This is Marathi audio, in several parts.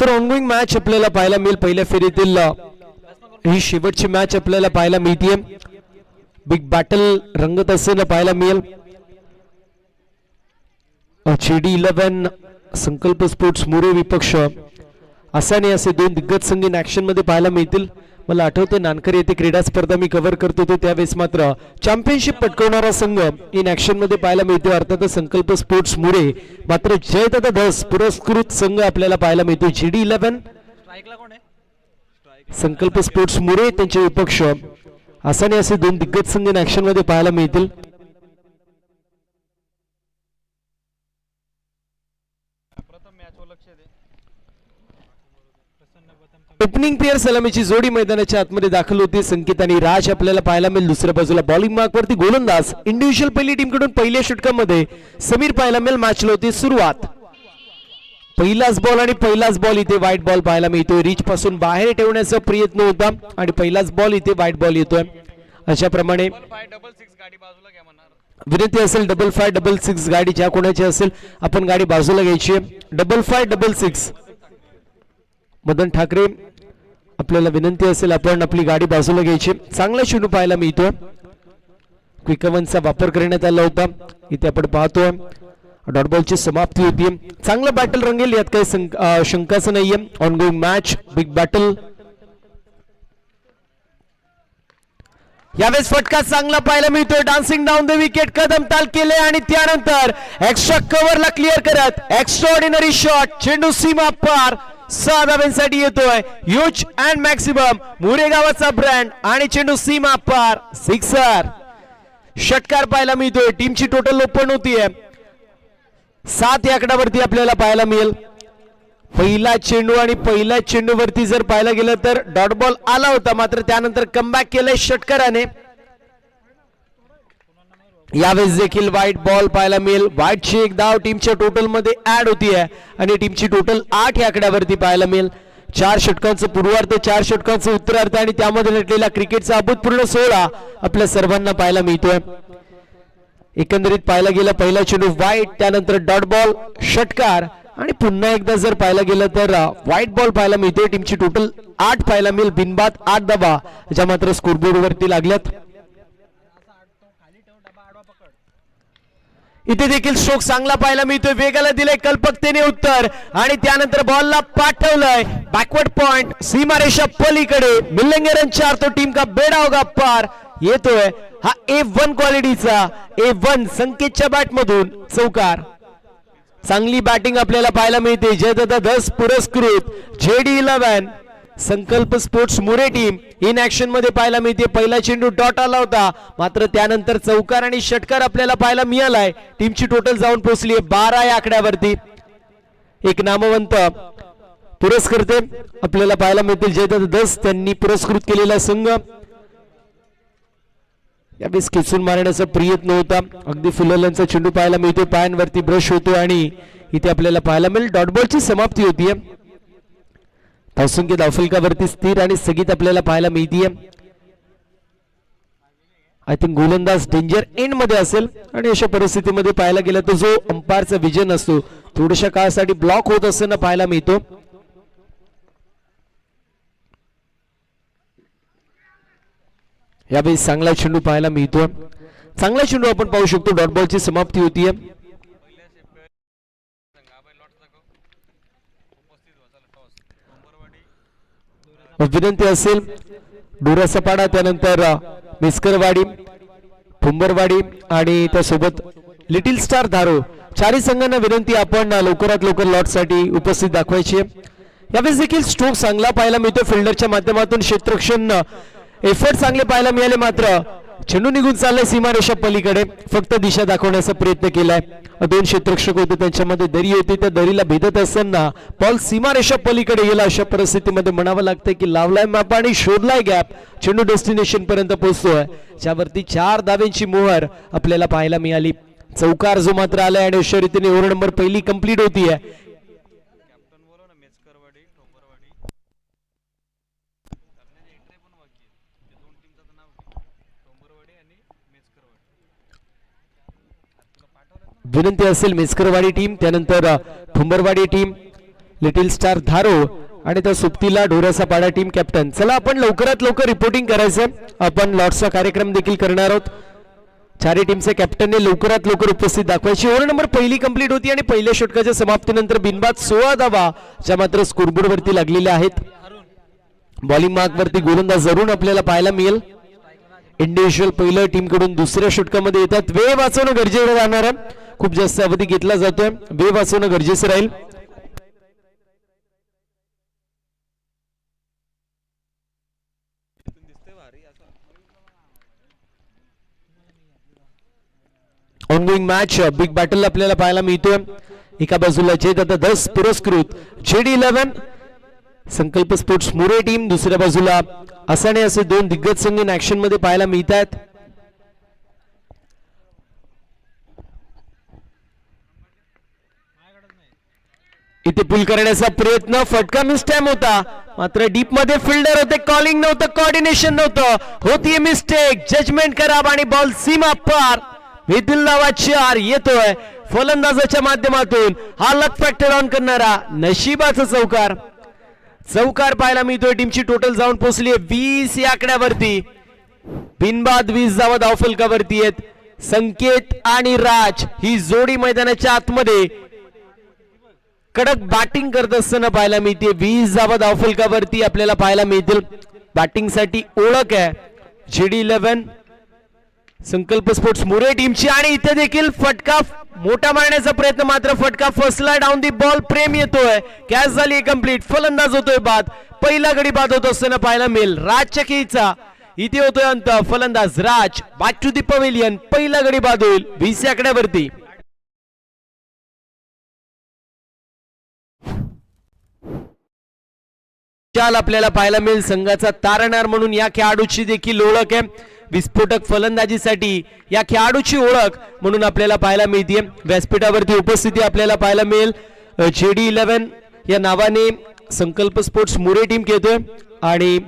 त्यानंतर ऑनगोइंग मॅच आपल्याला पाहायला मिळेल. पहिल्या फेरीतील ही शेवटची मॅच आपल्याला पाहायला मिळते. बिग बॅटल रंगत असताना पाहायला मिळेल. GD11 संकल्प स्पोर्ट्स मुरे विपक्ष असाने असे दोन दिग्गज संघ इन ऍक्शन मध्ये पाहायला मिळतील. मला आठवते नानकर येथे क्रीडा स्पर्धा मी कव्हर करत होतो त्यावेळेस मात्र चॅम्पियनशिप पटकावणारा संघ इन ऍक्शन मध्ये पाहायला मिळतो. अर्थातच संकल्प स्पोर्ट्स मुरे मात्र जयदादा धस पुरस्कृत संघ आपल्याला पाहायला मिळतो. GD11 संकल्प स्पोर्ट्स मुरे त्यांचे विपक्ष असाने असे दोन दिग्गज संघ इन ऍक्शन मध्ये पाहायला मिळतील. ओपनिंग प्लेयर सलामीची जोडी मैदानाच्या आतमध्ये दाखल होती. संकेत आणि राज आपल्याला पाहायला मिळेल. दुसऱ्या बाजूला बॉलिंग मार्कवरती गोलंदाज इंडिव्हिज्युअल पहिली टीमकडून पहिल्या षटकामध्ये समीर पाहायला मिळेल. मॅचला होती सुरुवात. पहिलाच बॉल आणि पहिलाच बॉल इथे व्हाईट बॉल पाहायला मिळतोय. रीच पासून बाहेर ठेवण्याचा प्रयत्न होता आणि पहिलाच बॉल इथे व्हाईट बॉल येतोय. अशा प्रमाणे विनंती असेल 5566 गाडी ज्या कोणाची असेल आपण गाडी बाजूला घ्यायची. 5566 मदन ठाकरे आपल्याला विनंती असेल आपण आपली गाडी बाजूला घ्यायची. चांगला चेंडू पाहायला मिळतोय. क्विकवनचा वापर करण्यात आला होता. इथे आपण पाहतोय डॉट बॉलची समाप्ती होती. चांगलं बॅटल रंगेल यात काही शंकाच नाहीये. Ongoing match big battle. यावेळेस फटका चांगला पाहायला मिळतोय. Dancing down the wicket Kadam ताल केले आणि त्यानंतर एक्स्ट्रा कव्हरला क्लिअर करत एक्स्ट्राऑर्डिनरी शॉट. चेंडू सीमा पार 6 धावांसाठी येतोय. ह्यूज अँड मॅक्सिमम मुरे गावाचा ब्रँड आणि चेंडू सीमा पार सिक्सर. षटकार पाहायला मिळतोय. टीमची टोटल ओपन होतीये 7 या आकड्यावरती आपल्याला पाहायला मिळेल. पहिला चेंडू आणि पहिल्या चेंडूवरती जर पाहायला गेलं तर डॉट बॉल आला होता मात्र त्यानंतर कमबॅक केलंय षटकाराने. यावेळेस देखील व्हाईट बॉल पाहायला मिळेल. व्हाईटची एक धाव टीमच्या टोटल मध्ये ऍड होतीये आणि टीमची टोटल 8 या आकड्यावरती पाहायला मिळेल. 4 षटकांचं पूर्वार्ध 4 षटकांचं उत्तरार्ध आणि त्यामध्ये नटलेला क्रिकेटचा अभूतपूर्व सोहळा आपल्या सर्वांना पाहायला मिळतोय. एकंदरीत पाहायला गेलं पहिला चेंडू व्हाईट त्यानंतर डॉट बॉल षटकार आणि पुन्हा एकदा जर पाहायला गेलं तर व्हाईट बॉल पाहायला मिळतोय. टीमची टोटल 8 पाहायला मिळेल. बिनबाद 8 धावा ज्या मात्र स्कोरबोर्ड वरती लागल्यात. इथे देखील स्ट्रोक चांगला पाहायला मिळतोय. वेगाला दिलंय कल्पकतेने उत्तर आणि त्यानंतर बॉलला पाठवलंय बॅकवर्ड पॉइंट सीमारेषा पलीकडे. मिलिंगे रन 4 तो टीम का बेड़ा होगा पार. येतोय हा A1 क्वालिटीचा A1 संकेतच्या बॅट मधून चौकार. चांगली बॅटिंग आपल्याला पाहायला मिळते. जयदादा धस पुरस्कृत GD11 संकल्प स्पोर्ट्स मुरे टीम इन ऍक्शन मध्ये पाहायला मिळते. पहिला चेंडू डॉट आला होता मात्र त्यानंतर चौकार आणि षटकार आपल्याला पाहायला मिळालाय. टीमची टोटल जाऊन पोहोचली 12 या आकड्यावरती. एक नामवंत पुरस्कर्ते आपल्याला पाहायला मिळतील. जयदादा धस त्यांनी पुरस्कृत केलेला संघ यावेळेस खेचून मारण्याचा प्रयत्न होता. अगदी फुलरचा चेंडू पाहायला मिळतो. पायांवरती ब्रश होतो आणि इथे आपल्याला पाहायला मिळेल डॉट बॉलची समाप्ती होतीये. धावसंख्या धावफलकावरती स्थिर आणि स्थगित आपल्याला पाहायला मिळतीये. आय थिंक गोलंदाज डेंजर एंड मध्ये असेल आणि अशा परिस्थितीमध्ये पाहायला गेलं तर जो अंपायरचा विजन असतो थोड्याशा काळासाठी ब्लॉक होत असताना पाहायला मिळतो. यावेळी चांगला चेंडू पाहायला मिळतो. चांगला चेंडू आपण पाहू शकतो. डॉट बॉलची समाप्ती होतीये. विनंती असेल डोरासपाडा त्यानंतर मिस्करवाडी फुंबरवाडी आणि त्यासोबत लिटिल स्टार धारो चारही संघांना विनंती आपण लवकरात लवकर लॉट साठी उपस्थित दाखवायची. यावेळेस देखील स्ट्रोक चांगला पाहायला मिळतो. फिल्डरच्या माध्यमातून क्षेत्ररक्षण एफर्ट चांगले पाहायला मिळाले मात्र चेंडू निघून चाललाय सीमारेषा पलीकडे. फक्त दिशा दाखवण्याचा प्रयत्न केलाय. 2 क्षेत्ररक्षक होते त्यांच्यामध्ये दरी होती. त्या दरीला भेदत असताना बॉल सीमारेषा पलीकडे गेला. अशा परिस्थितीमध्ये म्हणावं लागतंय की लावलाय मॅप आणि शोधलाय गॅप. चेंडू डेस्टिनेशन पर्यंत पोहोचतोय ज्यावरती 4 धाव्यांची मोहर आपल्याला पाहायला मिळाली. चौकार जो मात्र आलाय आणि अशा रीतीने ओव्हर नंबर पहिली कंप्लीट होतीये. विनंती असेल मेस्करवाडी टीम त्यानंतर ठुंबरवाडी टीम लिटिल स्टार धारो आणि त्या सुप्तीला ढोरासा पाडा टीम कॅप्टन. चला आपण लवकरात लवकर रिपोर्टिंग करायचं. आपण लॉट्सचा कार्यक्रम देखील करणार आहोत. चारही टीमचे कॅप्टनने लवकरात लवकर उपस्थित दाखवायची. ओव्हर नंबर पहिली कंप्लीट होती आणि पहिल्या षटकाच्या समाप्तीनंतर बिनबाद 16 धावा ज्या मात्र स्कोरबोर्ड वरती लागलेल्या आहेत. बॉलिंग मार्क वरती गोलंदाज जरूर आपल्याला पाहायला मिळेल. इंडिव्हिज्युअल पहिलं टीम कडून दुसऱ्या षटकामध्ये येतात. वेळ वाचवणं गरजेचं राहणार आहे. खूप जास्त अवधी घेतला जातोय. वेळ वाचवणं गरजेचं राहील. ऑनगोइंग मॅच बिग बॅटल आपल्याला पाहायला मिळतोय. एका बाजूला जयदत्त 10 पुरस्कृत JD11 संकल्प स्पोर्ट्स मोरे टीम, दुसऱ्या बाजूला असाने असे दोन दिग्गज संघ इन ऍक्शन मध्ये पाहायला मिळतात. इथे पुल करण्याचा प्रयत्न, फटका मिस टाइम होता. मात्र डीप मध्ये फिल्डर होते, कॉलिंग नव्हतं, कोऑर्डिनेशन नव्हतं, होती मिस्टेक. जजमेंट खराब आणि बॉल सीमा पार. विदिल नावा 4 येतोय फलंदाजाच्या माध्यमातून. हा लक फॅक्टर ऑन करणारा नशिबाचा चौकार. चौकार पाहायला मिळतोय. टीमची टोटल जाऊन पोहोचली 20 या आकड्यावरती. बिनबाद 20 धावा धावफलकावरती आहेत. संकेत आणि राज ही जोडी मैदानाच्या आतमध्ये कडक बॅटिंग करत असताना पाहायला मिळते. 20 धावा धावफलकावरती आपल्याला पाहायला मिळतील. बॅटिंग साठी ओळख आहे JD11 संकल्प स्पोर्ट्स मोरे टीमची. आणि इथे देखील फटका मोठा मारण्याचा प्रयत्न, मात्र फटका फसला. डाऊन दी बॉल, प्रेम येतोय. कॅच झाली कंप्लीट. फलंदाज होतोय बाद. पहिला गडी बाद होत असताना पाहायला मिळेल राजच्या खेळीचा. इथे होतोय अंत. फलंदाज राज बॅक टू दी पवेलियन. पहिला गडी बाद होईल 20 आकड्यावरती. आपल्याला पाहायला मिळेल संघाचा तारणार म्हणून या खेळाडूची देखील ओळख आहे. विस्फोटक फलंदाजीसाठी या खेळाडूची ओळख म्हणून आपल्याला पाहायला मिळते. व्यासपीठावरती उपस्थिती आपल्याला पाहायला मिळेल. JD11 या नावाने संकल्प स्पोर्ट्स मोरे टीम खेळतोय. आणि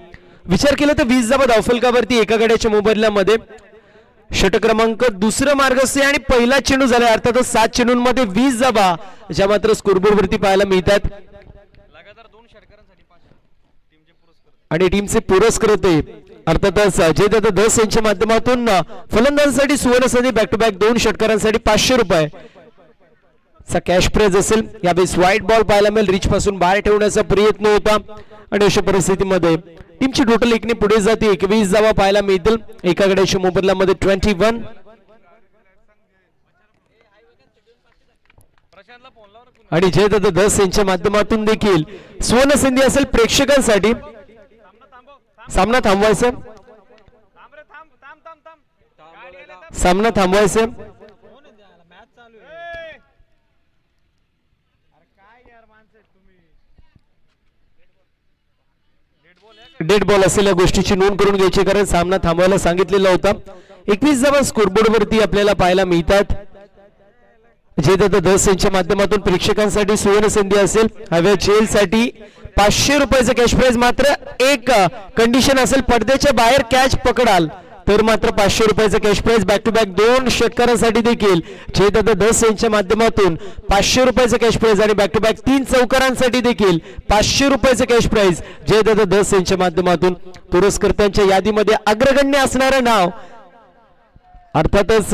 विचार केला तर 20 धावा धावफलकावरती एका गड्याच्या मोबदल्यामध्ये. षटक क्रमांक दुसरं मार्गस्थ आणि पहिला चेंडू झाला. अर्थातच 7 चेंडूंमध्ये 20 धावा ज्या मात्र स्कोरबोर्ड वरती पाहायला मिळतात. आणि टीमचे पुरस्कर्ते अर्थातच जयदत्त 10 यांच्या माध्यमातून फलंदाजांसाठी सुवर्ण संधी बॅक टू बॅक 2 षटकारांसाठी 500 रुपये चा कॅश प्राइज असेल. यावेळेस व्हाईट बॉल पाहायला मिळेल. रिच पासून बाहेर ठेवण्याचा प्रयत्न होता आणि अशा परिस्थितीमध्ये टीमची टोटल एकने पुढे जाते. 21 धावा पाहायला मिळतील एका गड्याच्या मोबदल्यामध्ये 21. आणि जयदत्त 10 यांच्या माध्यमातून देखील सुवर्ण संधी असेल प्रेक्षकांसाठी. सामना थांबवायचा, सामना थांबवायचा. डेड बॉल असेल या गोष्टीची नोंद करून घ्यायची, कारण सामना थांबवायला सांगितलेला होता. 21 धावा स्कोरबोर्ड वरती आपल्याला पाहायला मिळतात. जयदत्त 10 यांच्या माध्यमातून प्रेक्षकांसाठी सुवर्ण संधी असेल. हव्या जेल साठी 500 रुपयाचं कॅश प्राइज. मात्र एक कंडिशन असेल, पडद्याच्या बाहेर कॅच पकडाल तर मात्र 500 रुपयाचं cash prize. Back to back 2 षटकारांसाठी देखील जयदत्त 10 यांच्या माध्यमातून 500 रुपयाचं कॅश प्राइज. आणि बॅक टू बॅक 3 चौकारांसाठी देखील 500 रुपयाचं कॅश प्राइज जयदत्त 10 यांच्या माध्यमातून. पुरस्कर्त्यांच्या यादीमध्ये अग्रगण्य असणारं नाव अर्थातच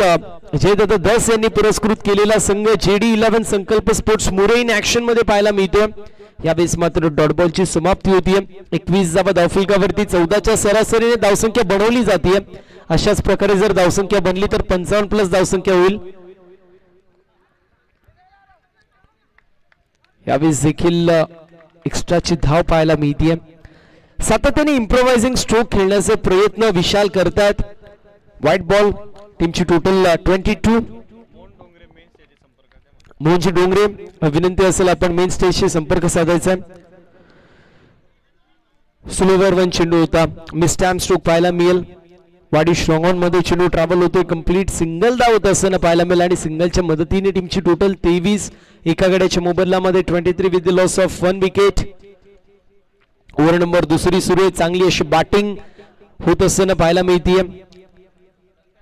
जयदत्त 10 यांनी पुरस्कृत केलेला संघ JD11 संकल्प स्पोर्ट्स मोरे इन ऍक्शन मध्ये पाहायला मिळतोय. यावेळेस मात्र डॉट बॉलची समाप्ती होतीये. 21 धावा धावफलकावरती 14च्या सरासरीने धावसंख्या बनवली जाते. अशाच प्रकारे जर धावसंख्या बनली तर 55+ धावसंख्या होईल. यावेळेस देखील एक्स्ट्राची धाव पाहायला मिळते. सातत्याने इम्प्रोवायझिंग स्ट्रोक खेळण्याचे प्रयत्न विशाल करतात. White ball. टीमची टोटल 22. मोहनजी डोंगरे विनंती असेल आपण मेन स्टेजशी संपर्क साधायचा. स्लोवर 1 चेंडू होता. मिस टाइम स्ट्रोक पाहायला मिळेल. वाडी स्ट्रॉंग ऑन मध्ये चेंडू ट्रॅव्हल होतोय. कंप्लीट सिंगल धाव होत असताना पाहायला मिळेल. आणि सिंगलच्या मदतीने टीमची टोटल 23 एका गड्याच्या मोबदल्यामध्ये 23 with the loss of 1 wicket. Over number दुसरी सुरू आहे. चांगली अशी बॅटिंग होत असताना पाहायला मिळते.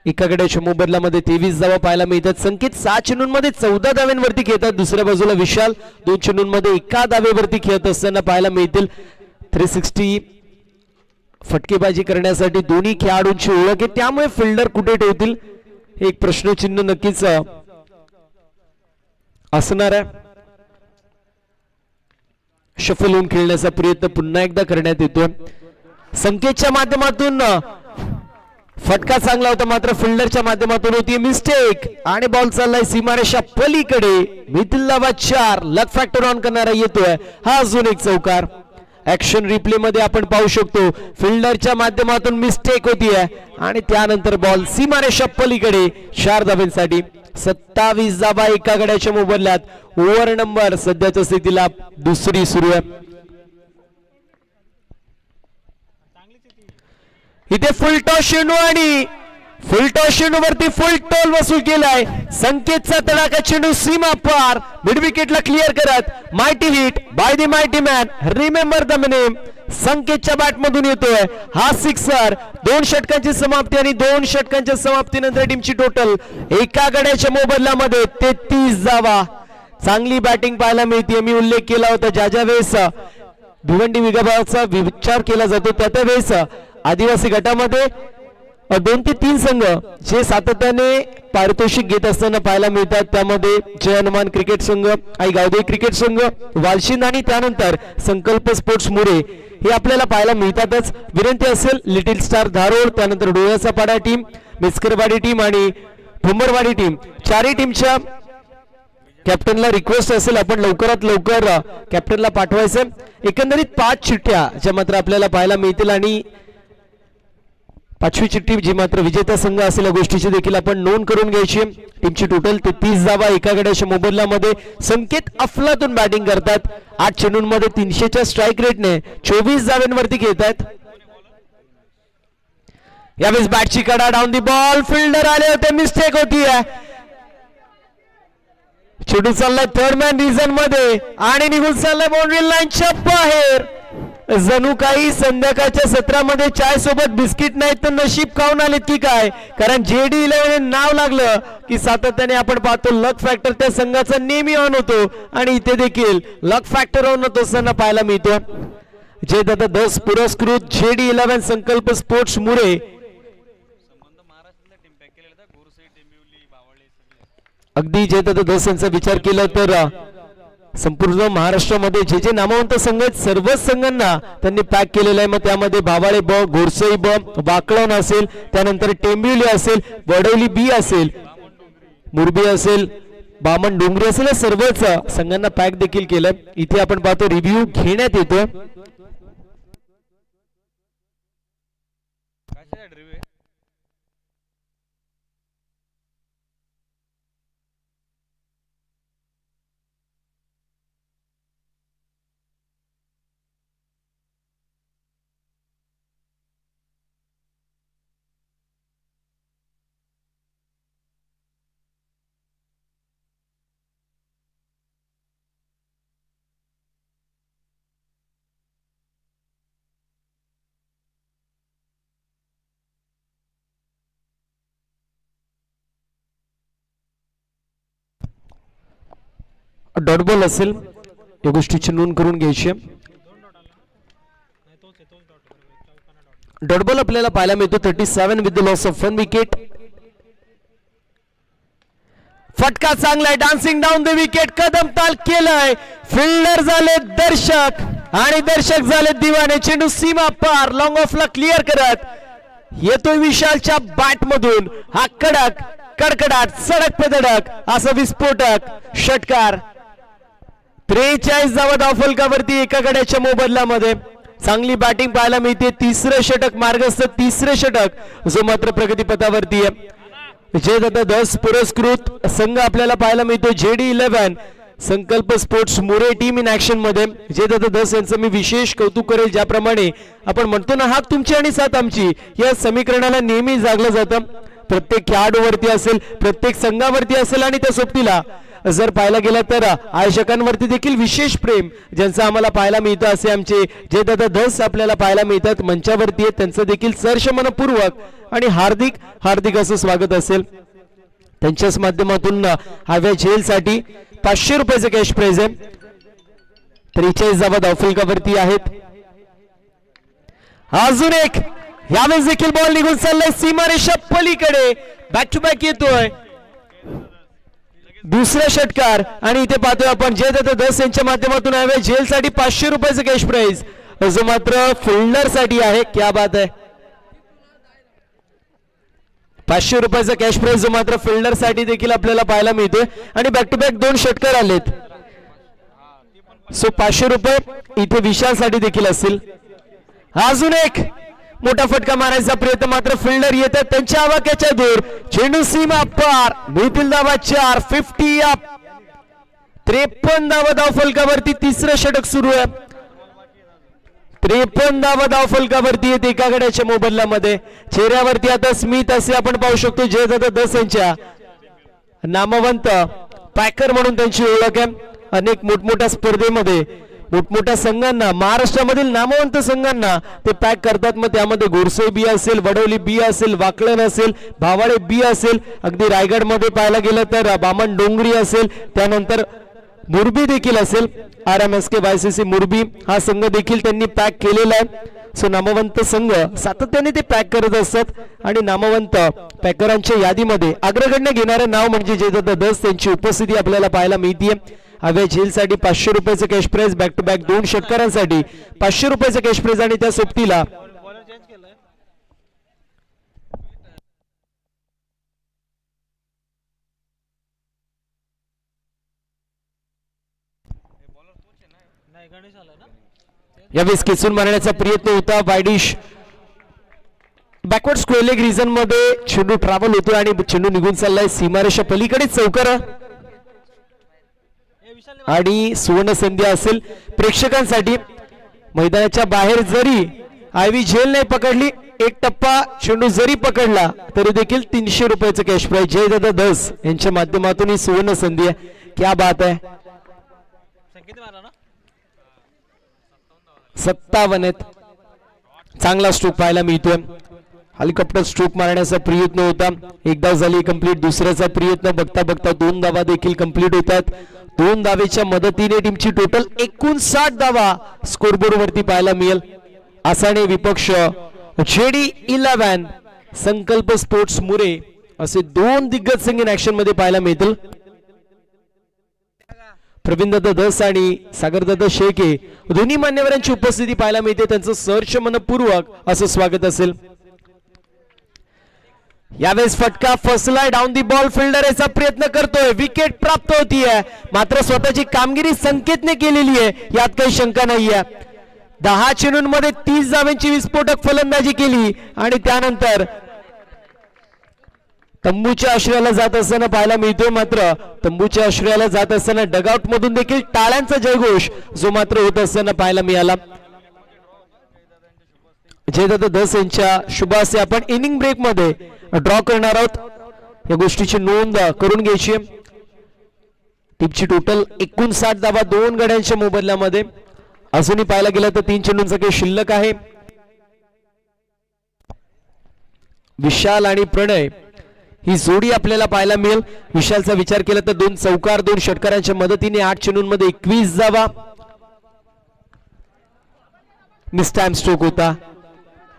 एका गड्याच्या मोबदल्यामध्ये 23 धावा पाहायला मिळतात. संकेत 6 चेंडूंमध्ये 14 धाव्यांवरती खेळतात. दुसऱ्या बाजूला विशाल 2 चेंडूंमध्ये 1 धावेवरती खेळत असताना पाहायला मिळतील. 360 फटकेबाजी करण्यासाठी दोन्ही खेळाडूंची ओळख आहे, त्यामुळे फिल्डर कुठे ठेवतील एक प्रश्नचिन्ह नक्कीच असणार आहे. शफल होऊन खेळण्याचा प्रयत्न पुन्हा एकदा करण्यात येतोय. संकेतच्या माध्यमातून फटका चांगला होता, मात्र फिल्डरच्या माध्यमातून होती मिस्टेक आणि बॉल चाललाय सीमारेषा पलीकडे. मिथिल धावा 4. लक फॅक्टर ऑन करणारा येतोय. हा अजून एक चौकार. ऍक्शन रिप्ले मध्ये आपण पाहू शकतो फिल्डरच्या माध्यमातून मिस्टेक होतीये आणि त्यानंतर बॉल सीमारेषा पलीकडे 4 धावांसाठी. 27 धावा एका गड्याच्या मोबदल्यात. ओव्हर नंबर सध्याच्या स्थितीला 2री सुरू आहे. इथे फुल टॉस चेंडू आणि फुल टॉस चेंडू वरती फुल टोल वसूल केलाय. संकेतचा तडाखा चेंडू सीमा पार मिड विकेटला क्लिअर करत. Mighty hit by the mighty man, remember the name. संकेतच्या बॅट मधून येतोय हा सिक्सर. 2 षटकांची समाप्ती आणि 2 षटकांच्या समाप्तीनंतर टीमची टोटल एका गड्याच्या मोबदल्यामध्ये 33 धावा. चांगली बॅटिंग पाहायला मिळते. मी उल्लेख केला होता ज्या वेळेस भिवंडी विभागाचा विचार केला जातो त्या वेळेस आदिवासी गटामध्ये 2 ते 3 संघ जे सातत्याने पारितोषिक घेत असताना पाहायला मिळतात. त्यामध्ये जय हनुमान क्रिकेट संघ, आई गावदेवी क्रिकेट संघ, वालशिंद आणि त्यानंतर संकल्प स्पोर्ट्स मुरे हे आपल्याला पाहायला मिळतातच. विनंती असेल लिटिल स्टार धारोड, त्यानंतर डोळ्याचा पाडा टीम, मिस्करवाडी टीम आणि भुंबरवाडी टीम, 4ही टीमच्या कॅप्टनला रिक्वेस्ट असेल आपण लवकरात लवकर कॅप्टनला पाठवायचं. एकंदरीत 5 चिठ्ठ्या ज्या मात्र आपल्याला पाहायला मिळतील आणि 5वी चिठ्ठी जी मात्र विजेता संघ असेल या गोष्टीची देखील आपण नोंद करून घ्यायची. टीमची टोटल 33 धावा एका गड्याच्या मोबदल्यामध्ये. संकेत अफलातून बॅटिंग करतात. 8 चेंडूंमध्ये 300च्या स्ट्राईक रेटने 24 धावांवरती खेळतात. यावेळेस बॅटची कडा डाऊन दी बॉल. फिल्डर आले होते, मिस्टेक होती आहे. चेंडू चाललाय थर्ड मॅन रिजन मध्ये आणि निघून चाललाय बाउंड्री लाईनच्या बाहेर. जणू काही संध्याकाळच्या सत्रामध्ये चाय सोबत बिस्किट नाही तर नशीब खाऊन आलेत की काय, कारण JD11 नाव लागलं की सातत्याने आपण पाहतो लक फॅक्टर त्या संघाचा नेहमी ऑन होतो आणि इथे देखील लक फॅक्टर ऑन होतो असताना पाहायला मिळतो. जे दादा 10 पुरस्कृत JD11 संकल्प स्पोर्ट्स मुरे अगदी जे दादा 10 यांचा विचार केला तर संपूर्ण महाराष्ट्रामध्ये जे जे नामवंत संघ आहेत सर्वच संघांना त्यांनी पॅक केलेलं आहे. मग त्यामध्ये भावाळे ब, घोरसई ब, वाकळण असेल, त्यानंतर टेंबिवली असेल, वडवली बी असेल, मुरबी असेल, बामण डोंगरी असेल, या सर्वच संघांना पॅक देखील केलं. इथे आपण पाहतो रिव्ह्यू घेण्यात येतो. डॉट बॉल असेल या गोष्टीची नोंद करून घ्यायची. डॉट बॉल आपल्याला पाहायला मिळतो 37 with the loss of 1 wicket. फटका चांगला आहे, dancing down the wicket, Kadam ताल केलाय. फिल्डर झाले दर्शक आणि दर्शक झाले दिवाने. चेंडू सीमा पार लॉंग ऑफला क्लिअर करत येतोय विशालच्या बॅट मधून. हा कडक कडकडाट सडक पे धडक असा विस्फोटक षटकार. 43 धावा धावफलकावरती एका गड्याच्या मोबदल्यामध्ये. चांगली बॅटिंग पाहायला मिळते. 3रं षटक मार्गस्थ, 3रं षटक जो मात्र प्रगतीपथावरती आहे. जे दादा 10 पुरस्कृत संघ आपल्याला पाहायला मिळतो JD11 संकल्प स्पोर्ट्स मुरे टीम इन ऍक्शन मध्ये. जे दादा 10 यांचं मी विशेष कौतुक करेल. ज्याप्रमाणे आपण म्हणतो ना हात तुमची आणि साथ आमची, या समीकरणाला नेहमी जागलं जातं. प्रत्येक खेळाडूवरती असेल, प्रत्येक संघावरती असेल आणि त्या सोबतीला जर पाहायला गेलं तर आयोजकांवरती देखील विशेष प्रेम ज्यांचं आम्हाला पाहायला मिळतं असे आमचे जे दादा धस आपल्याला पाहायला मिळतात मंचावरती आहेत त्यांचं देखील सहर्ष मनपूर्वक आणि हार्दिक हार्दिक असं स्वागत असेल. त्यांच्याच माध्यमातून हव्या झेलसाठी 500 रुपयाचं कॅश प्राइज आहे. 43 धावा धावफलकावरती आहेत. अजून एक यावेळेस देखील बॉल निघून चाललाय सीमारेषा पलीकडे. बॅक टू बॅक येतोय दुसरा षटकार आणि इथे पाहतोय आपण जयदत्त धस यांच्या माध्यमातून हव्या झेलसाठी 500 रुपयाचं कॅश प्राइज जो मात्र फिल्डर साठी आहे. क्या बात आहे. 500 रुपयाचा कॅश प्राइज जो मात्र फिल्डर साठी देखील आपल्याला पाहायला मिळतोय आणि बॅक टू बॅक 2 षटकार आलेत. सो 500 रुपये इथे विशाल साठी देखील असतील. अजून एक मोठा फटका मारायचा प्रयत्न मात्र फिल्डर येतात त्यांच्या आवाक्याच्या दूर. चेंडू सीमा पार मिळतील धावा 4. 50 अप. 53 धावा धावफलकावरती तिसरं षटक सुरू आहे. 53 धावा धावफलकावरती येते एका गड्याच्या मोबदल्यामध्ये. चेहऱ्यावरती आता स्मित असे आपण पाहू शकतो जयदत्त धस यांच्या. नामवंत पॅकर म्हणून त्यांची ओळख आहे. अनेक मोठमोठ्या स्पर्धेमध्ये मोठमोठ्या संघांना महाराष्ट्रामधील नामवंत संघांना ते पॅक करतात. मग त्यामध्ये गोरसोई बी असेल, वडवली बी असेल, वाकलन असेल, भावाळे बी असेल, अगदी रायगड मध्ये पाहायला गेलं तर बामण डोंगरी असेल, त्यानंतर मुरबी देखील असेल. RMSK YCC मुरबी हा संघ देखील त्यांनी पॅक केलेला आहे. सो नामवंत संघ सातत्याने ते पॅक करत असतात आणि नामवंत पॅकरांच्या यादीमध्ये अग्रगण्य घेणारं नाव म्हणजे जयदत्त धस त्यांची उपस्थिती आपल्याला पाहायला मिळते. हव्या झेलसाठी 500 रुपयाचं cash prize. Back to back 2 षटकारांसाठी 500 रुपयाचं कॅश प्राइज आणि त्या सोबतीला यावेळेस खेचून मारण्याचा प्रयत्न होता. Widish backward square leg region मध्ये चेंडू ट्रॅव्हल होतो आणि चेंडू निघून चाललाय सीमारेषा पलीकडे चौकार आणि सुवर्ण संधी असेल प्रेक्षकांसाठी. मैदानाच्या बाहेर जरी आयवी झेल नाही पकडली, एक टप्पा चेंडू जरी पकडला तरी देखील 300 रुपयाचं कॅश प्राइज जयदत्त धस यांच्या माध्यमातून ही सुवर्ण संधी आहे. क्या बात आहे. 57 आहेत. चांगला स्ट्रोक पाहायला मिळतोय. हेलिकॉप्टर स्ट्रोक मारण्याचा प्रयत्न होता. एक धाव झाली कंप्लीट. दुसऱ्याचा प्रयत्न बघता बघता 2 धावा देखील कंप्लीट होतात. 2 धावेच्या मदतीने टीमची टोटल 59 धावा स्कोरबोर्ड वरती पाहायला मिळेल. आसाने विपक्ष JD11 संकल्प स्पोर्ट्स मुरे असे 2 दिग्गज संघ इन ऍक्शन मध्ये पाहायला मिळतील. प्रवीणदत्त धस आणि सागरदत्त शेळके दोन्ही मान्यवरांची उपस्थिती पाहायला मिळते. त्यांचं सहर्ष मनपूर्वक असं स्वागत असेल. यावेळेस फटका फसलाय. डाऊन दी बॉल फिल्डर याचा प्रयत्न करतोय. विकेट प्राप्त होतीये मात्र स्वतःची कामगिरी संकेतने केलेली आहे यात काही शंका नाहीये. 10 चेंडूंमध्ये 30 धावांची विस्फोटक फलंदाजी केली आणि त्यानंतर तंबूच्या आश्रयाला जात असताना पाहायला मिळतोय. मात्र तंबूच्या आश्रयाला जात असताना डगआउट मधून देखील टाळ्यांचा जयघोष जो मात्र होत असताना पाहायला मिळाला. जयदत्त धस यांच्या शुभासे आपण इनिंग ब्रेक मध्ये ड्रॉ करणार आहोत. या गोष्टीची नोंद करून घ्यायची. टीमची टोटल 59 धावा 2 गड्यांच्या मोबदल्यामध्ये. अजूनही पाहायला गेलं तर 3 चेंडूंचा काही शिल्लक आहे. विशाल आणि प्रणय ही जोडी आपल्याला पाहायला मिळेल. विशालचा विचार केला तर 2 चौकार 2 षटकारांच्या मदतीने 8 चेंडूंमध्ये 21 धावा. मिस टाइम स्ट्रोक होता.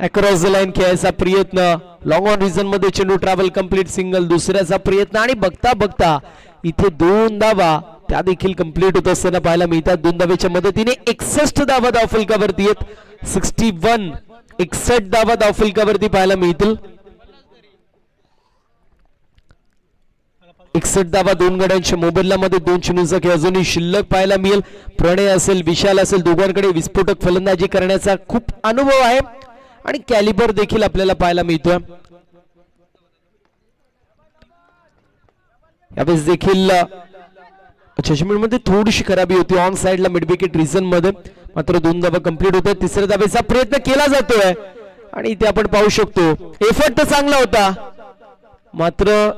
अक्रॉस द लाईन खेळायचा प्रयत्न. लॉंग ऑन रिजन मध्ये चेंडू ट्रॅव्हल कंप्लीट सिंगल. दुसऱ्याचा प्रयत्न आणि बघता बघता इथे 2 धावा त्या देखील कंप्लीट होत असताना पाहायला मिळतात. 2 धावेच्या मदतीने 61 धावा धावफलकावरती आहेत. 61 धावा धावफलकावरती पाहायला मिळतील. 61 धावा 2 गड्यांच्या मोबदल्यामध्ये 2 चेंडूंचा खेळ अजूनही शिल्लक पाहायला मिळेल. प्रणय असेल विशाल असेल दोघांकडे विस्फोटक फलंदाजी करण्याचा खूप अनुभव आहे आणि कॅलिबर देखील आपल्याला पाहायला मिळतोय. यावेळेस देखील जजमेंट मध्ये थोडीशी खराबी होती ऑन साइडला मिड विकेट रिजन मध्ये. मात्र 2 धावा कंप्लीट होतात. तिसऱ्या धावेचा प्रयत्न केला जातोय आणि इथे आपण पाहू शकतो एफर्ट तर चांगला होता मात्र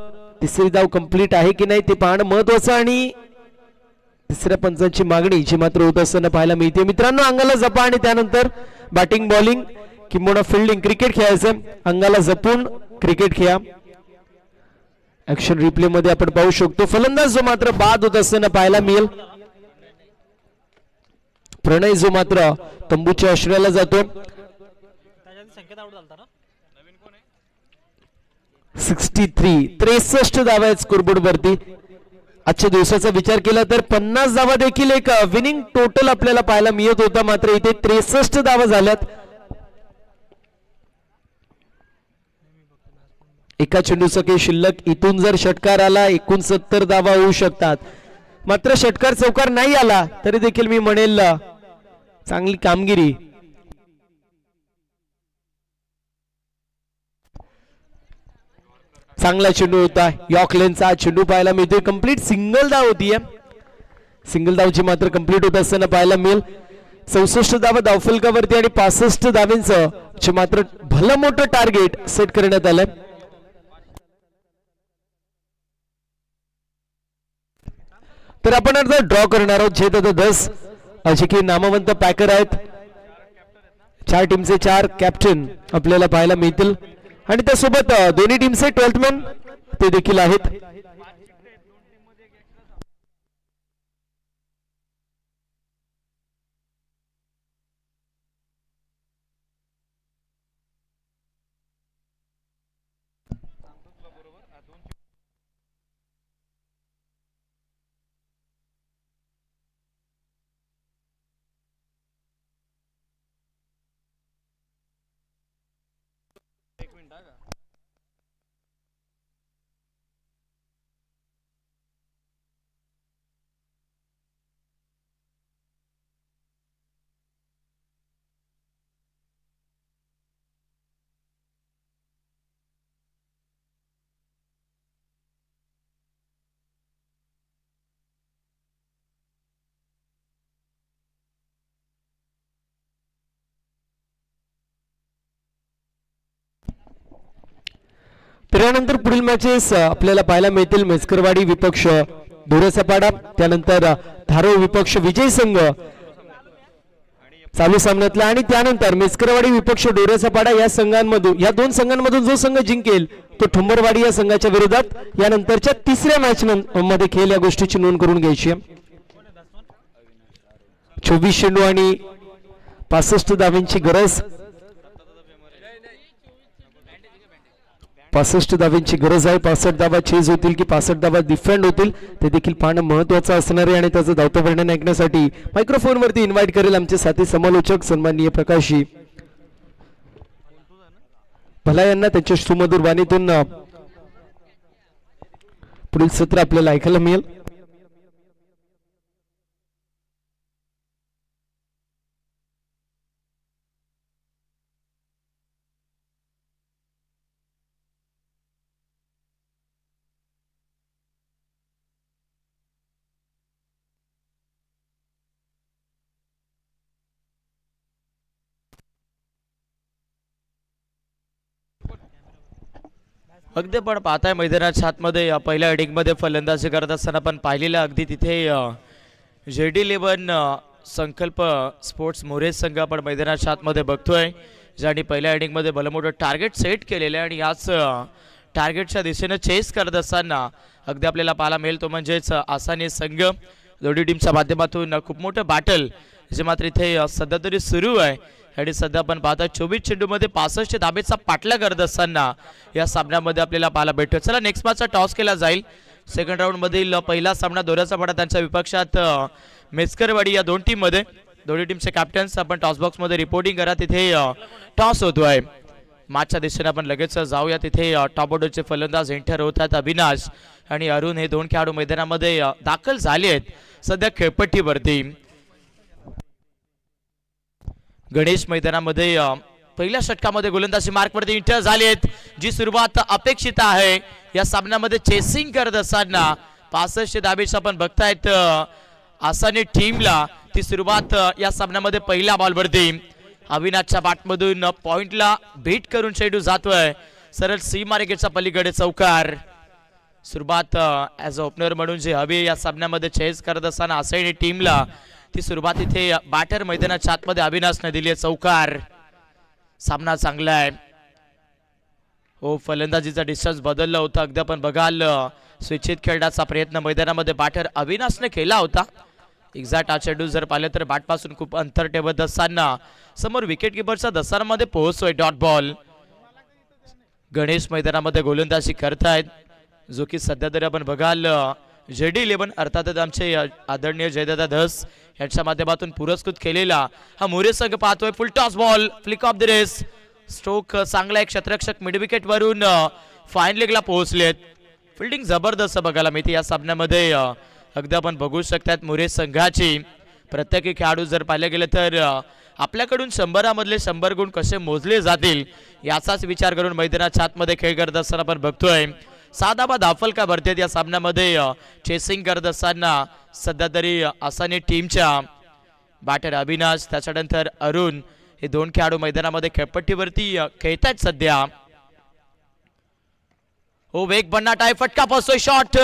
तिसरी धाव कंप्लीट आहे की नाही ते पाहणं महत्वाचं आणि तिसऱ्या पंचांची मागणी जी मात्र होत असताना पाहायला मिळते. मित्रांनो अंगाला जपा आणि त्यानंतर बॅटिंग बॉलिंग किंवा फिल्डिंग क्रिकेट खेळायचं. अंगाला जपून क्रिकेट खेळा. ऍक्शन रिप्ले मध्ये आपण पाहू शकतो फलंदाज जो मात्र बाद होत असताना पाहायला मिळेल. प्रणय जो मात्र तंबूच्या आश्रयाला जातो. 63 धावा आहेत स्कोरबोर्ड वरती. आजच्या दिवसाचा विचार केला तर 50 धावा देखील एक विनिंग टोटल आपल्याला पाहायला मिळत होता. मात्र इथे 63 धावा झाल्यात. एका चेंडूचं काही शिल्लक. इथून जर षटकार आला 69 धावा होऊ शकतात. मात्र षटकार चौकार नाही आला तरी देखील मी म्हणेल चांगली कामगिरी. चांगला चेंडू होता यॉर्कलेनचा. चेंडू पाहायला मिळतोय कंप्लीट सिंगल धाव होती. सिंगल धावची मात्र कंप्लीट होत असताना पाहायला मिळेल. 64 धावा धावफलकावरती आणि 65 धावांचं मात्र भलं मोठं टार्गेट सेट करण्यात आलं. तर आपण आता ड्रॉ करणार आहोत जे 10 जे की नामवंत पॅकर आहेत. 4 टीमचे 4 कॅप्टन आपल्याला पाहायला मिळतील आणि त्यासोबत दोन्ही टीमचे 12th मॅन ते देखील आहेत. त्यानंतर पुढील मॅचेस आपल्याला पाहायला मिळतील. मेस्करवाडी विपक्ष धुरसपाडा, त्यानंतर धारोळ विपक्ष विजय संघ चालू सामन्यातला आणि त्यानंतर मेस्करवाडी विपक्ष डोरेसपाडा या संघांमधून या दोन संघांमधून जो संघ जिंकेल तो ठुंबरवाडी या संघाच्या विरोधात यानंतरच्या तिसऱ्या मॅच मध्ये खेळ. या गोष्टीची नोंद करून घ्यायची. 24 चेंडू आणि 65 धावांची गरज. 65 धावांची गरज आहे. 65 धावा चेज होतील की 65 धावा डिफेंड होतील ते देखील पाहणं महत्वाचं असणार आहे. आणि त्याचं धावतं वर्णन ऐकण्यासाठी मायक्रोफोन वरती इन्व्हाइट करेल आमचे साथी समालोचक सन्माननीय प्रकाशी भला यांना त्यांच्या सुमधुर वाणीतून पुढील सत्र आपल्याला ऐकायला मिळेल. अगदी पण पाहताय मैदानाच्या आतमध्ये पहिल्या इनिंग मध्ये फलंदाजी करत असताना पण पाहिलेलं अगदी तिथे JD11 संकल्प स्पोर्ट्स मोरे संघ आपण मैदानाच्या आतमध्ये बघतोय ज्यांनी पहिल्या इनिंग मध्ये भलमोठं टार्गेट सेट केलेलं आहे आणि याच टार्गेटच्या दिशेने चेस करत असताना अगदी आपल्याला पाहायला मिळेल तो म्हणजेच आसानी संघ. दोन्ही टीमच्या माध्यमातून खूप मोठं बॅटल जे मात्र इथे सध्या तरी सुरू आहे आणि सध्या आपण पाहता 24 चेंडूमध्ये 65 धाबेचा पाठला करत असताना या सामन्यामध्ये आपल्याला पाहायला भेटतो. चला नेक्स्ट मॅचचा टॉस केला जाईल. सेकंड राऊंड मधील पहिला सामना दोऱ्याचा पाडा त्यांच्या विपक्षात मेस्करवाडी या दोन टीम मध्ये. दोन्ही टीमचे कॅप्टन्स आपण टॉस बॉक्स मध्ये रिपोर्टिंग करा. तिथे टॉस होतोय. मॅचच्या दिशेने आपण लगेच जाऊया. तिथे टॉप ऑर्डरचे फलंदाज एंटर होतात अविनाश आणि अरुण हे दोन खेळाडू मैदानामध्ये दाखल झाले आहेत सध्या खेळपट्टीवरती. गणेश मैदानामध्ये पहिल्या षटकामध्ये गोलंदाजी मार्कवरती एंटर झालेत. जी सुरुवात अपेक्षित आहे या सामन्यामध्ये चेसिंग करत असताना 65 धाबेची आपण बघतायत आसानी टीमला. ती सुरुवात या सामन्यामध्ये पहिल्या बॉलवरती अविनाशच्या बॅटमधून पॉइंटला बीट करून चेंडू जातोय सरळ सीमारेषेच्या पलीकडे चौकार. सुरुवात ॲज अ ओपनर म्हणून जी हवी या सामन्यामध्ये चेस करत असताना आसईने टीमला ती सुरुवात इथे बॅटर मैदानाच्या आतमध्ये अविनाशने दिली आहे. चौकार. सामना चांगला आहे. हो, फलंदाजीचा डिस्टन्स बदलला होता. अगदी आपण बघाल स्विचित खेळण्याचा प्रयत्न मैदानामध्ये बॅटर अविनाशने केला होता. एक्झॅक्ट हा चेंडू जर पाहिलं तर बॅटपासून खूप अंतर ठेवत असताना समोर विकेट किपरच्या दसारामध्ये पोहोचतोय. Dot ball. गणेश मैदानामध्ये गोलंदाजी करतायत, जो की सध्या तरी आपण बघाल JD11 अर्थातच आमचे आदरणीय जयदादा धस यांच्या माध्यमातून पुरस्कृत केलेला हा मोरे संघ पाहतोय. Full toss ball. Flick off the race. Stroke चांगला एक क्षेत्ररक्षक मिड विकेट वरून फाईन लेगला पोहोचलेत. फिल्डिंग जबरदस्त बघायला मिळते या सामन्यामध्ये. अगदी आपण बघू शकतात मोरे संघाची प्रत्येकी खेळाडू जर पाहिले गेले तर आपल्याकडून 100 मधले 100 गुण कसे मोजले जातील याचाच विचार करून मैदानाच्या आतमध्ये खेळ करत असताना आपण बघतोय. साधाबा दाफल का भरतेत या सामन्यामध्ये चेसिंग करत असताना सध्या तरी आसानी टीमच्या बॅटर अविनाश त्याच्यानंतर अरुण हे दोन खेळाडू मैदानामध्ये खेळपट्टीवरती खेळतायत सध्या. हो, वेग भन्नाट आहे. फटका पोहोचतोय. शॉट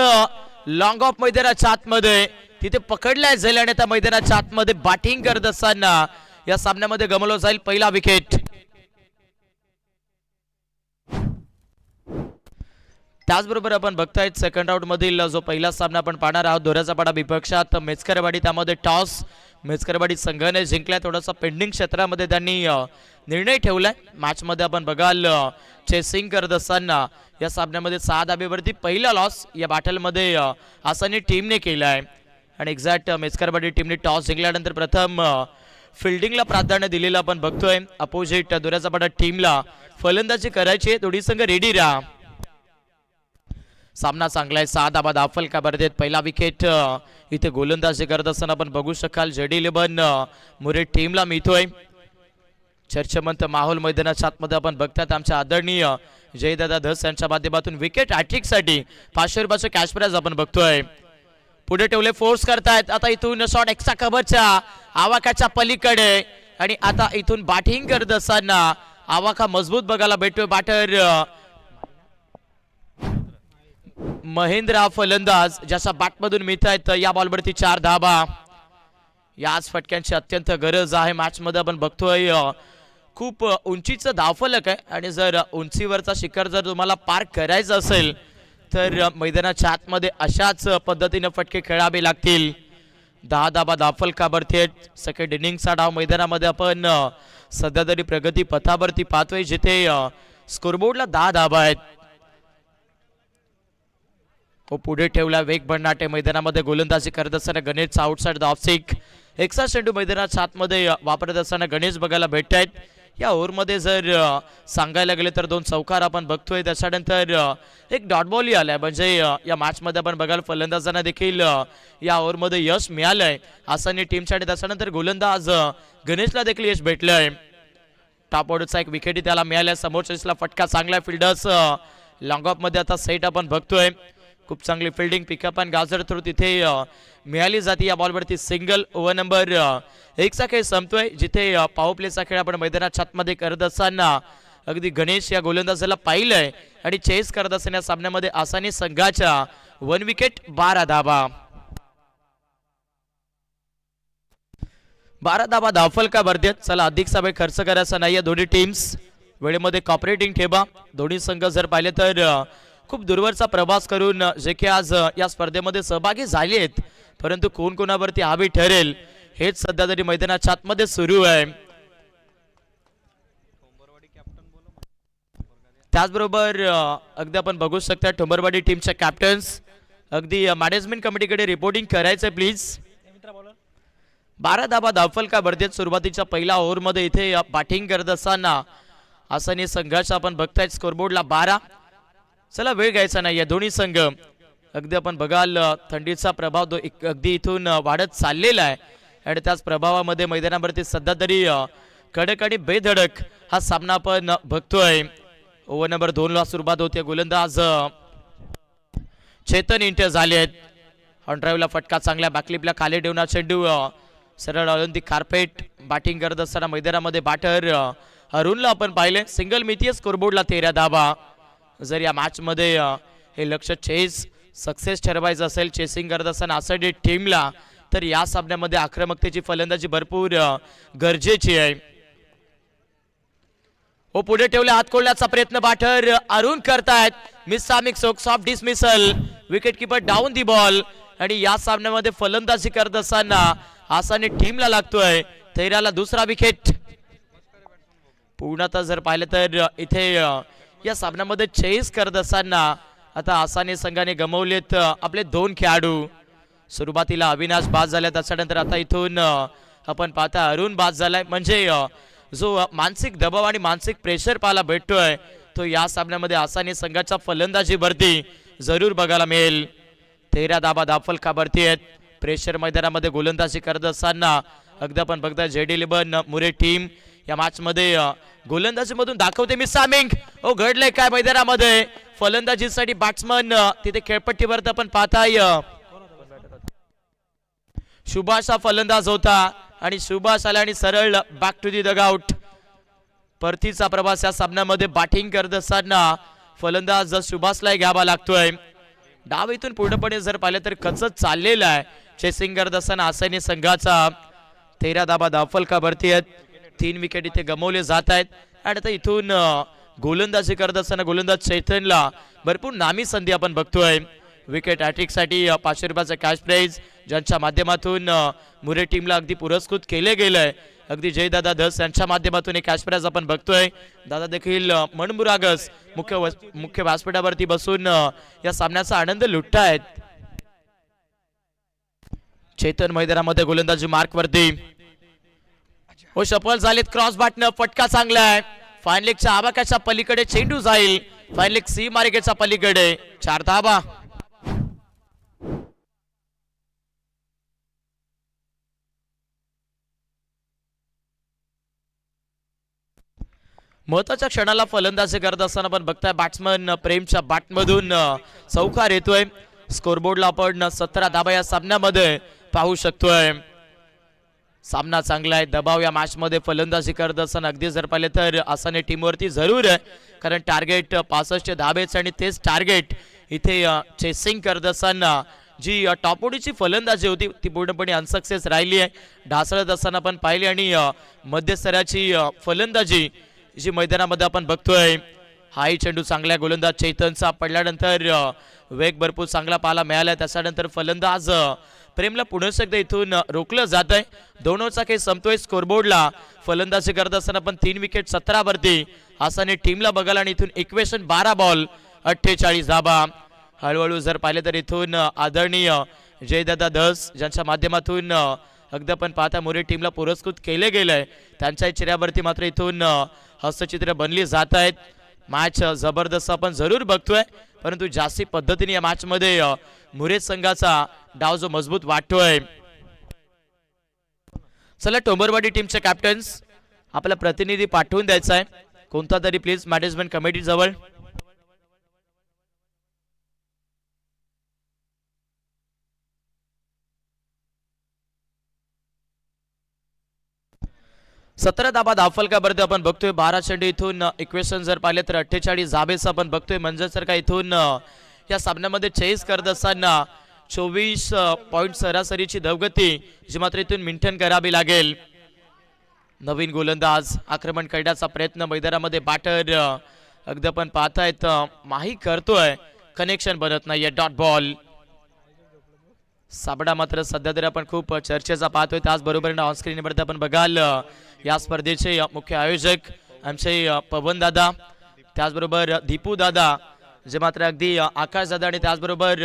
लॉंग ऑफ मैदानाच्या आतमध्ये तिथे पकडलाय जाईल आणि त्या मैदानाच्या आतमध्ये बॅटिंग करत असताना या सामन्यामध्ये गमावला जाईल पहिला विकेट. त्याचबरोबर आपण बघतायत सेकंड राऊंड मधील जो पहिला सामना आपण पाहणार आहोत दोऱ्याचा पाडा विपक्षात मेचकरवाडी. त्यामध्ये टॉस मेचकरवाडी संघाने जिंकलाय. थोडासा पेंडिंग क्षेत्रामध्ये त्यांनी निर्णय ठेवलाय. मॅच मध्ये आपण बघाल चेसिंग करत असताना या सामन्यामध्ये 6 धाब्यावरती पहिला लॉस या बॅटलमध्ये आसानी टीमने केलाय. आणि एक्झॅक्ट मेचकरवाडी टीमने टॉस जिंकल्यानंतर प्रथम फिल्डिंगला प्राधान्य दिलेलं आपण बघतोय. अपोजिट दोऱ्याचा पाडा टीमला फलंदाजी करायची. दोन्ही संघ रेडी राहा. सामना चांगला आहे. 6 धाबा दाफल का भरतेत. पहिला विकेट इथे गोलंदाजी करत असताना आपण बघू शकाल JD11 मुरे टीमला मिळतोय. चर्चमंत माहोल मैदानाच्या आतमध्ये आपण बघतात. आमच्या आदरणीय जयदादा धस यांच्या माध्यमातून विकेट हॅट्रिक साठी 500 रुपयाचे कॅश प्राइज आपण बघतोय. पुढे ठेवले. फोर्स करतायत. आता इथून शॉट एक्स्ट्रा कव्हरच्या आवाकाच्या पलीकडे आणि आता इथून बॅटिंग करत असताना आवाका मजबूत बघायला भेटतोय. बॅटर महेंद्र फलंदाज ज्याच्या बॅटमधून मिळत आहेत या बॉलवरती 4 धाबा. याच फटक्यांची अत्यंत गरज आहे मॅच मध्ये. आपण बघतोय खूप उंचीचं धावफलक आहे आणि जर उंचीवरचा शिखर जर तुम्हाला पार करायचं असेल तर मैदानाच्या आतमध्ये अशाच पद्धतीने फटके खेळावे लागतील. 10 धाबा धावफलका भरतेत. सेकंड इनिंगचा डाव मैदानामध्ये आपण सध्या तरी प्रगती पथावरती पाहतोय, जिथे स्कोरबोर्डला 10 धाबा आहेत. पुढे ठेवला. वेग भन्नाटे मैदानामध्ये गोलंदाजी करत असताना Ganesh outside the of stick. Extra चेंडू मैदानाच्या आतमध्ये वापरत असताना गणेश बघायला भेटत आहेत. या ओव्हरमध्ये जर सांगायला गेले तर 2 चौकार आपण बघतोय. त्याच्यानंतर एक डॉट बॉलही आलाय. म्हणजे या मॅचमध्ये आपण बघाल फलंदाजांना देखील या ओव्हरमध्ये यश मिळालंय आसानी टीमसाठी. त्याच्यानंतर गोलंदाज गणेशला देखील यश भेटलंय. टॉप ऑर्डरचा एक विकेट त्याला मिळालाय. समोरच्या दिसला फटका चांगला. फिल्डर्स लॉंग ऑफ मध्ये आता सेट आपण बघतोय. खूप चांगली फिल्डिंग पिकअप आणि गाजर थ्रू तिथे मिळाली जाते. या बॉलवरती सिंगल. ओव्हर नंबर 1 चा खेळ संपतोय, जिथे पॉवर प्लेचा खेळ आपण मैदानाच्या आतमध्ये करत असताना अगदी गणेश या गोलंदाजाला पाहिलंय आणि चेस करत असताना या सामन्यामध्ये आसानी संघाच्या 1 विकेट 12 धाबा. 12 धाबा धावफल का भरतेत. चला अधिकचा वेळ खर्च करायचा नाहीये. दोन्ही टीम्स वेळेमध्ये कॉपरेटिंग ठेवा. दोन्ही संघ जर पाहिले तर खूप दूरवरचा प्रवास करून जे की आज या स्पर्धेमध्ये सहभागी झाले आहेत, परंतु कोण कोणावरती हावी ठरेल हेच सध्या तरी मैदानाच्या आतमध्ये सुरू आहे. त्याचबरोबर अगदी आपण बघू शकता ठोंबरवाडी टीमचे कॅप्टन्स अगदी मॅनेजमेंट कमिटीकडे रिपोर्टिंग करायचं प्लीज. 12 धाबा धावफल का भरतेत. सुरुवातीच्या पहिल्या ओव्हरमध्ये इथे बॅटिंग करत असताना आसानी संघाचा आपण बघतायत स्कोरबोर्डला 12. चला वेळ घ्यायचा नाहीये. दोन्ही संघ अगदी आपण बघाल थंडीचा प्रभाव अगदी इथून वाढत चाललेला आहे आणि त्याच प्रभावामध्ये मैदानावरती सध्या तरी कडक आणि बेधडक हा सामना आपण बघतोय. ओव्हर नंबर 2 ला सुरुवात होते. गोलंदाज चेतन इंटर झाले आहेत. ऑन ड्राईव्हला फटका चांगला. बॅकलिपला खाली ठेवणार चेंडू सरळ ऑलिम्पिक कार्पेट. बॅटिंग करत असताना मैदानामध्ये बॅटर अरुणला आपण पाहिले. सिंगल मितीय. स्कोरबोर्डला 13 धाबा. जर या मॅच मध्ये हे लक्ष्य चेस सक्सेस ठरवायचं असेल चेसिंग करत असताना आसाने टीमला, तर या सामन्यामध्ये आक्रमकतेची फलंदाजी भरपूर गरजेची आहे. हो पुढे ठेवले हात खोलण्याचा प्रयत्न बाटर अरुण करतायत. Miss Samik soft dismissal, wicket keeper down the ball. आणि या सामन्यामध्ये फलंदाजी करत असताना आसाने टीमला लागतोय. तैराला दुसरा विकेट. पूर्णतः जर पाहिलं तर इथे या सामन्यामध्ये चेस करत असताना आता आसाने संघाने गमावलेत आपले 2 खेळाडू. सुरुवातीला अविनाश बाद झाला, त्याच्यानंतर आता इथून आपण पाहता अरुण बाद झालाय. म्हणजे जो मानसिक दबाव आणि मानसिक प्रेशर पाहायला भेटतोय तो या सामन्यामध्ये आसाने संघाच्या फलंदाजीवरती जरूर बघायला मिळेल. 13 धाबा धावफलकावरती आहेत. प्रेशर मैदानामध्ये गोलंदाजी करत असताना अगदी आपण बघता JD11 मुरे टीम या मॅच मध्ये गोलंदाजीमधून दाखवते मिस सामिंग. ओ घडलंय काय मैदानामध्ये. फलंदाजीसाठी बॅट्समन तिथे खेळपट्टीवर आपण पाहताय सुभाष हा फलंदाज होता आणि सुभाष आला आणि सरळ बॅक टू दी डगआउट. परतीचा प्रवास या सामन्यामध्ये बॅटिंग करत असताना फलंदाज सुभाषला घ्यावा लागतोय. डाव इथून पूर्णपणे जर पाहिलं तर कचत चाललेला आहे. चेसिंग करत असताना आसाने संघाचा 13 धाबा धावफलकावरती आहेत. 3 विकेट इथे गमावले जात आहेत. आणि आता इथून गोलंदाजी करत असताना गोलंदाज चैतन्यला भरपूर नामी संधी आपण बघतोय. विकेट हॅट्रिकसाठी 500 रुपयाचं कॅश प्राइज ज्यांच्या माध्यमातून मुरे टीमला अगदी पुरस्कृत केले गेलंय. अगदी जयदादा धस यांच्या माध्यमातून एक कॅश प्राइज आपण बघतोय. दादा देखील मनमुरागस मुख्य व्यासपीठावरती बसून या सामन्याचा आनंद लुटतायत. चेतन मैदानामध्ये गोलंदाजी मार्क वरती. हो सफल झालेत. क्रॉस बॅटनं फटका चांगला आहे. फाईन लेगच्या आवाक्याच्या पलीकडे चेंडू जाईल. फाईन लेग सी मार्गेच्या पलीकडे 4 धाबा. महत्वाच्या क्षणाला फलंदाजी करत असताना आपण बघताय बॅट्समन प्रेमच्या बॅटमधून चौकार येतोय. स्कोरबोर्डला आपण 17 धाबा या सामन्यामध्ये पाहू शकतोय. सामना चांगला आहे. दबाव या मॅच मध्ये फलंदाजी करत असताना अगदी जर पाहिले तर आसाने टीमवरती जरूर आहे. कारण टार्गेट 65 धाबेच आणि तेच टार्गेट इथे चेसिंग करत असताना जी टॉपओडीची फलंदाजी होती ती पूर्णपणे अनसक्सेस राहिली आहे. ढासळत असताना आपण पाहिली आणि मध्यस्तराची फलंदाजी जी मैदानामध्ये आपण बघतोय. हाही चेंडू चांगला गोलंदाज चैतनचा पडल्यानंतर वेग भरपूर चांगला पाहायला मिळाला. त्याच्यानंतर फलंदाज प्रेमला पुन्हा एकदा इथून रोखलं जात आहे. 2 ओव्हरचा खेळ संपतोय. स्कोरबोर्डला फलंदाजी करत असताना आपण 3 विकेट 17 वरती आसाने टीमला बघायला आणि इथून इक्वेशन 12 बॉल 48 धाबा. हळूहळू जर पाहिले तर इथून आदरणीय जयदादा धस ज्यांच्या माध्यमातून अगदी आपण पाहता मोरे टीमला पुरस्कृत केले गेलंय त्यांच्या चेहऱ्यावरती मात्र इथून हस्तचित्र बनली जात आहेत. मॅच जबरदस्त आपण जरूर बघतोय परंतु जास्ती पद्धतीने या मॅच मध्ये मुरे संघाचा डाव जो मजबूत वाटतोय. चला टोंबरवाडी टीमचे कॅप्टन्स आपला प्रतिनिधी पाठवून द्यायचा आहे कोणता तरी प्लीज मॅनेजमेंट कमिटी जवळ. सतरा धाबा धावफलकावरती आपण बघतोय. 12 चेंडू इथून इक्वेशन जर पाहिले तर 48 धाबेच आपण बघतोय. म्हणजे जर का इथून या सामन्यामध्ये चेस करत असताना 24 पॉइंट सरासरीची धावगती जी मात्र इथून मेंटेन करावी लागेल. नवीन गोलंदाज आक्रमण करण्याचा प्रयत्न मैदानामध्ये बॅटर अगदी आपण पाहतायत माही करतोय. कनेक्शन बनत नाहीये. Dot ball. साबडा मात्र सध्या तरी आपण खूप चर्चेचा पाहतोय. त्याचबरोबर ऑन स्क्रीनवरती आपण बघाल या स्पर्धेचे मुख्य आयोजक आमचे पवन दादा त्याचबरोबर दीपू दादा जे मात्र अगदी आकाश दादा आणि त्याचबरोबर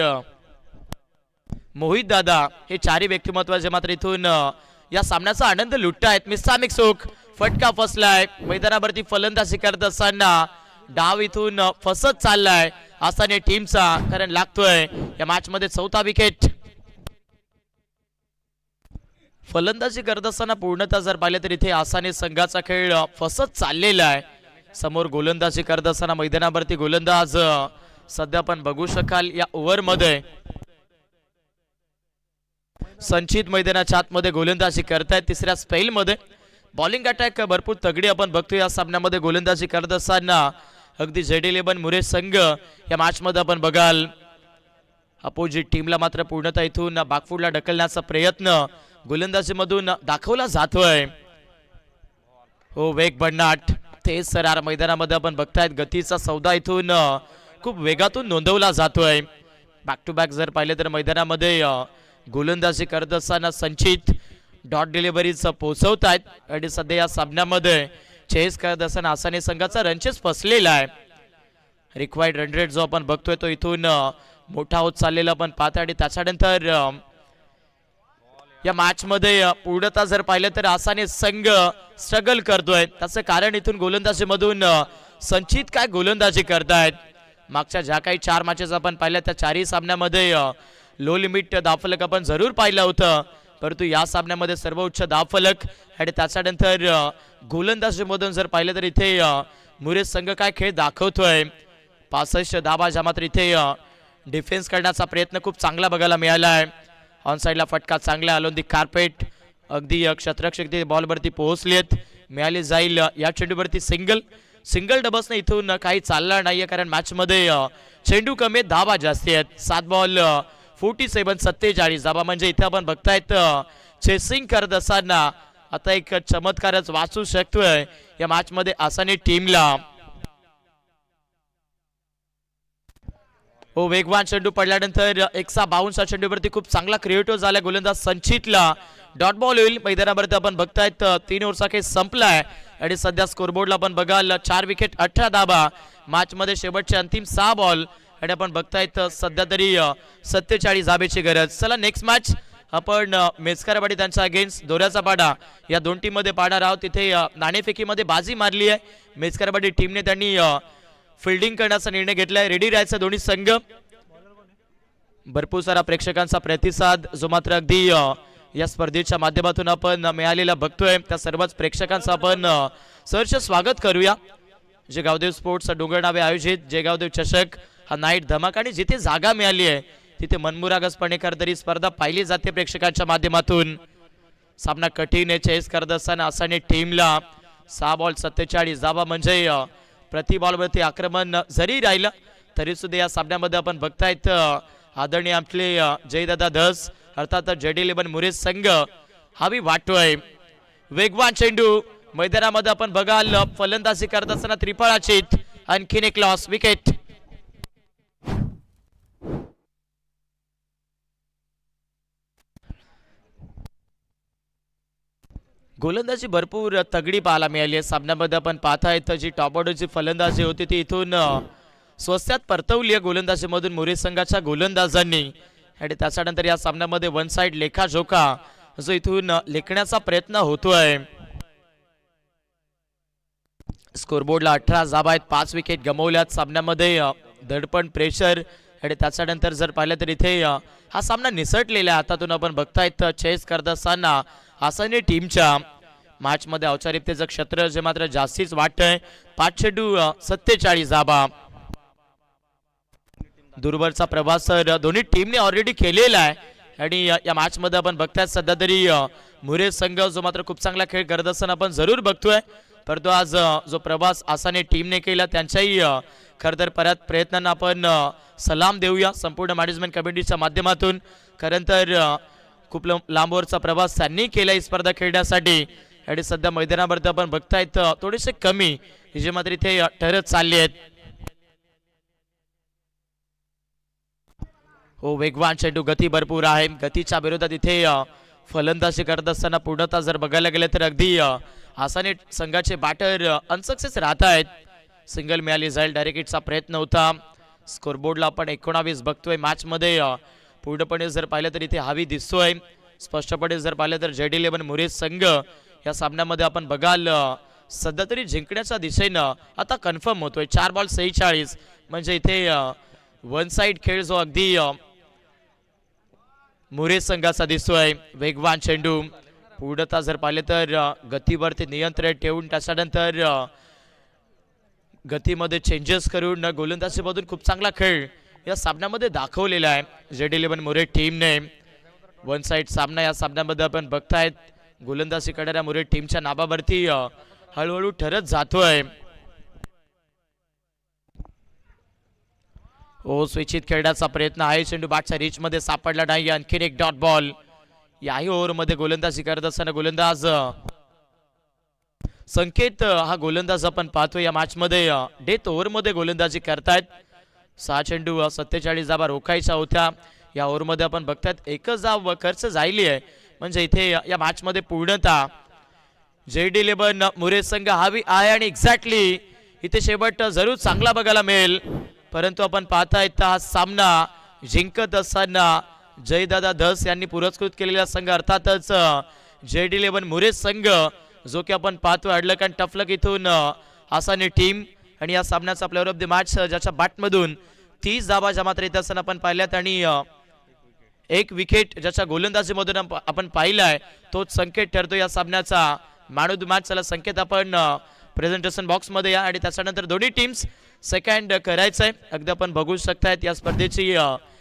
मोहित दादा हे चारही व्यक्तिमत्व जे मात्र इथून या सामन्याचा आनंद लुटतायत. मिसामिक सुख फटका फसलाय. मैदानावरती फलंदाजी करत असताना डाव इथून फसत चाललाय आसाने टीमचा कारण लागतोय या मॅच मध्ये 4था विकेट. फलंदाजी करत असताना पूर्णतः जर पाहिले तर इथे आसाने संघाचा खेळ फसत चाललेला आहे. समोर गोलंदाजी करत असताना मैदानावरती गोलंदाज सध्या आपण बघू शकाल या ओव्हर मध्ये संचित मैदानाच्या आतमध्ये गोलंदाजी करतायत. तिसऱ्या स्पेल मध्ये बॉलिंग अटॅक भरपूर तगडी आपण बघतोय या सामन्यामध्ये गोलंदाजी करत असताना अगदी ZD11 मुरे संघ या मॅच मध्ये आपण बघाल अपोजिट टीमला मात्र पूर्णतः इथून बागफूडला ढकलण्याचा प्रयत्न गोलंदाजीमधून दाखवला जातोय. हो वेग भन्नाट तेज सरार मैदानामध्ये आपण बघतायत गतीचा सौदा इथून खूप वेगातून नोंदवला जातोय. बॅक टू बॅक जर पाहिले तर मैदानामध्ये गोलंदाजी करत असताना संचित डॉट डिलिव्हरीज पोहोचवतायत आणि सध्या या सामन्यामध्ये चेस करत असताना आसाने संघाचा रनचेस फसलेला आहे. रिक्वायर्ड रन रेट जो आपण बघतोय तो इथून मोठा होत चाललेला आपण पाहतोय आणि त्याच्यानंतर या मॅच मध्ये पूर्णतः जर पाहिलं तर आसाने संघ स्ट्रगल करतोय. त्याचं कारण इथून गोलंदाजीमधून संचित काय गोलंदाजी करतायत. मागच्या ज्या काही 4 मॅचेस आपण पाहिल्या त्या 4ही सामन्यामध्ये लो लिमिट धावफलक आपण जरूर पाहिलं होतं, परंतु या सामन्यामध्ये सर्वोच्च धावफलक आणि त्याच्यानंतर गोलंदाजीमधून जर पाहिलं तर इथे मुरे संघ काय खेळ दाखवतोय. 65 धावा ज्या मात्र इथे डिफेन्स करण्याचा प्रयत्न खूप चांगला बघायला मिळाला आहे. ऑन साईडला फटका चांगला आलोन दी कार्पेट अगदी क्षेत्ररक्षक बॉलवरती पोहोचलेत. मिळाली जाईल या चेंडूवरती सिंगल डबल्सने इथून काही चालणार नाहीये कारण मॅच मध्ये चेंडू कमी आहेत धावा जास्ती आहेत. 7 बॉल 47 धावा म्हणजे इथे आपण बघतायत चेसिंग करत असताना आता एक चमत्कारच वाचू शकतोय या मॅच मध्ये आसाने टीमला. हो वेगवान चेंडू पडल्यानंतर 152 चेंडूवरती खूप चांगला क्रिएटिव्ह झाला गोलंदाज संचितला. डॉट बॉल होईल मैदानावरती आपण बघतायत 3 ओव्हरचा खेळ संपलाय आणि सध्या स्कोरबोर्डला आपण बघाल 4 विकेट 18 धाबा. मॅच मध्ये शेवटचे अंतिम 6 बॉल आणि आपण बघतायत सध्या तरी 47 धाबेची गरज. चला नेक्स्ट मॅच आपण मेस्करवाडी त्यांच्या अगेन्स्ट दोऱ्याचा पाडा या दोन टीम मध्ये पाहणार आहोत. तिथे नाणेफेकीमध्ये बाजी मारली आहे मेस्करवाडी टीमने. त्यांनी फिल्डिंग करण्याचा निर्णय घेतलाय. रेडी राहायचा दोन्ही संघ. भरपूर सारा प्रेक्षकांचा प्रतिसाद जो मात्र अगदी या स्पर्धेच्या माध्यमातून आपण मिळालेला बघतोय त्या सर्वच प्रेक्षकांचं आपण सहर्ष स्वागत करूया. जे गावदेव स्पोर्ट्स डोंगर नावे आयोजित जे गावदेव चषक हा नाईट धमाका आणि जिथे जागा मिळाली आहे तिथे मनमुरागसपणे करतरी स्पर्धा पाहिली जाते प्रेक्षकांच्या माध्यमातून. सामना कठीण आहे चेस करत असताना आसाने टीमला 6 बॉल 47 धावा म्हणजे प्रति बॉलवरती आक्रमण जरी राहिलं तरी सुद्धा या सामन्यामध्ये आपण बघतायत आदरणीय आपले जयदादा धस अर्थात ZD11 मुरे संघ हावी वाटतोय. वेगवान चेंडू मैदानामध्ये आपण बघाल फलंदाजी करत असताना त्रिफळाचीत आणखीन एक लॉस विकेट. गोलंदाजी भरपूर तगडी पाहायला मिळाली आहे सामन्यामध्ये. आपण पाहताय तर जी टॉप ऑर्डरची फलंदाजी होती ती इथून स्वस्तात परतवली आहे गोलंदाजीमधून मुरे संघाच्या गोलंदाजांनी आणि त्याच्यानंतर या सामन्यामध्ये वन साइड लेखाजोखा जो इथून लेखण्याचा प्रयत्न होतोय. स्कोरबोर्डला 18 धावा आहेत. 5 विकेट गमावल्यात सामन्यामध्ये. दडपण प्रेशर आणि त्याच्यानंतर जर पाहिलं तर इथे हा सामना निसटलेला आहे हातातून. आपण बघतायत चेस करत असताना आसाने टीमच्या मॅच मध्ये औपचारिकतेचं क्षेत्र जे मात्र जास्तीच वाटतंय. 5 चेंडू 47 धावा. दूरवरचा प्रवास दोन्ही टीमने ऑलरेडी केलेला आहे आणि या मॅच मध्ये आपण बघतायत सध्या तरी मुरे संघ जो मात्र खूप चांगला खेळ करत असताना आपण जरूर बघतोय. परंतु आज जो प्रवास आसाने टीमने केला त्यांच्याही खरं तर परत प्रयत्नांना आपण सलाम देऊया संपूर्ण मॅनेजमेंट कमिटीच्या माध्यमातून. कारण तर खूप लांबवरचा प्रवास त्यांनी केला ही स्पर्धा खेळण्यासाठी आणि सध्या मैदानावरती आपण बघतायत थोडेसे कमी जे मात्र इथे ठरत चालले आहेत. हो वेगवान चेंडू गती भरपूर आहे. गतीच्या विरोधात इथे फलंदाजी करत असताना पूर्णतः जर बघायला गेलं तर अगदी आसाने संघाचे बॅटर अनसक्सेस राहत आहेत. सिंगल मिळाली जाईल डायरेक्ट हिटचा प्रयत्न होता. स्कोरबोर्डला आपण 19 बघतोय. मॅच मध्ये पूर्णपणे जर पाहिलं तर इथे हावी दिसतोय. स्पष्टपणे जर पाहिलं तर ZD11 मुरे संघ या सामन्यामध्ये आपण बघाल सध्या तरी जिंकण्याच्या दिशेनं आता कन्फर्म होतोय. 4 बॉल 46 म्हणजे इथे वन साइड खेळ जो अगदी मुरे संघाचा दिसतोय. वेगवान चेंडू पूर्णतः जर पाहिले तर गतीवरती नियंत्रण ठेवून त्याच्यानंतर गतीमध्ये चेंजेस करून गोलंदाजीमधून खूप चांगला खेळ या सामन्यामध्ये दाखवलेला आहे ZD11 मुरे टीमने. वन साइड सामना या सामन्यामध्ये आपण बघतायत गोलंदाजी करणाऱ्या मुरे टीमच्या नावावरती हळूहळू ठरत जातोय. ओ स्विचित खेळण्याचा प्रयत्न आहे, चेंडू बॅटच्या रीच मध्ये सापडला नाही. आणखीन एक डॉट बॉल. याही ओव्हरमध्ये गोलंदाजी करत असताना गोलंदाज संकेत हा गोलंदाज आपण पाहतो या मॅच मध्ये डेथ ओव्हर मध्ये गोलंदाजी करतायत. 6 चेंडू 47 धावा रोखायच्या होत्या. या ओव्हर मध्ये आपण बघतायत एकच धाव खर्च झाली आहे. म्हणजे इथे या मॅच मध्ये पूर्णतः JD11 मुरे संघ हवी आहे आणि एक्झॅक्टली इथे शेवट जरूर चांगला बघायला मिळेल. परंतु आपण पाहतायत हा सामना जिंकत असताना जयदादा धस यांनी पुरस्कृत केलेला संघ अर्थातच JD11 मुरे संघ, जो की आपण पाहतो अडलक अँड टफलक इथून आसानी टीम. आणि या सामन्याचा प्लेअर ऑफ द मॅच ज्याच्या बॅटमधून 30 धावा जमा येत असताना आपण पाहिल्यात आणि एक विकेट ज्याच्या गोलंदाजीमधून आपण पाहिलाय तोच संकेत ठरतो या सामन्याचा मॅन ऑफ द मॅच. चला संकेत आपण प्रेझेंटेशन बॉक्स मध्ये या आणि त्याच्यानंतर दोन्ही टीम्स सेकंड करायचंय. अगदी आपण बघू शकतायत या स्पर्धेची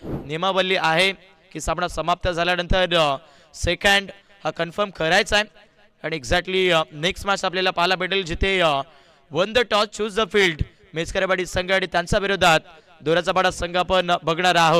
नियमावली आहे की सामना समाप्त झाल्यानंतर सेकंड हा कन्फर्म करायचा आहे. आणि एक्झॅक्टली नेक्स्ट मॅच आपल्याला पाहायला भेटेल जिथे won the toss choose the field Meskarwadi संघ आणि त्यांच्या विरोधात दोराचा पाडा संघ आपण बघणार आहोत.